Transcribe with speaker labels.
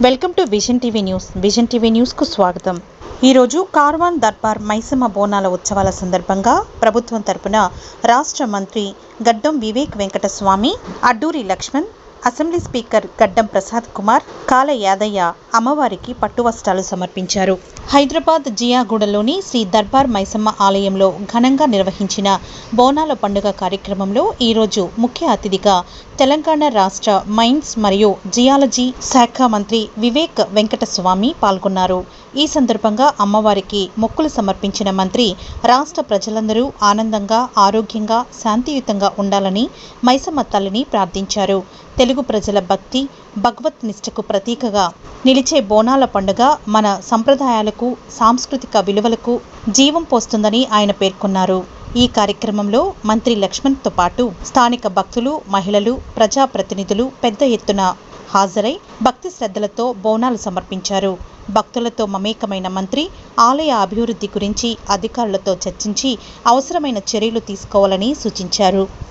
Speaker 1: Welcome to vision TV news. Vision TV న్యూస్కు స్వాగతం. ఈరోజు కార్వాన్ దర్బార్ మైసమ్మ బోనాల ఉత్సవాల సందర్భంగా ప్రభుత్వం తరపున రాష్ట్ర మంత్రి గడ్డం వివేక్ వెంకటస్వామి, అడ్డూరి లక్ష్మణ్, అసెంబ్లీ స్పీకర్ గడ్డం ప్రసాద్ కుమార్, కాల యాదయ్య అమ్మవారికి పట్టు వస్త్రాలు సమర్పించారు. హైదరాబాద్ జియాగూడలోని శ్రీ దర్బార్ మైసమ్మ ఆలయంలో ఘనంగా నిర్వహించిన బోనాల పండుగ కార్యక్రమంలో ఈరోజు ముఖ్య అతిథిగా తెలంగాణ రాష్ట్ర మైన్స్ మరియు జియాలజీ శాఖ మంత్రి వివేక్ వెంకటస్వామి పాల్గొన్నారు. ఈ సందర్భంగా అమ్మవారికి మొక్కులు సమర్పించిన మంత్రి రాష్ట్ర ప్రజలందరూ ఆనందంగా, ఆరోగ్యంగా, శాంతియుతంగా ఉండాలని మైసమ్మ తల్లిని ప్రార్థించారు. తెలుగు ప్రజల భక్తి, భగవత్ నిష్టకు ప్రతీకగా నిలిచే బోనాల పండుగ మన సంప్రదాయాలకు, సాంస్కృతిక విలువలకు జీవం పోస్తుందని ఆయన పేర్కొన్నారు. ఈ కార్యక్రమంలో మంత్రి లక్ష్మణ్తో పాటు స్థానిక భక్తులు, మహిళలు, ప్రజాప్రతినిధులు పెద్ద ఎత్తున హాజరై భక్తి శ్రద్ధలతో బోనాలు సమర్పించారు. భక్తులతో మమేకమైన మంత్రి ఆలయ అభివృద్ధి గురించి అధికారులతో చర్చించి అవసరమైన చర్యలు తీసుకోవాలని సూచించారు.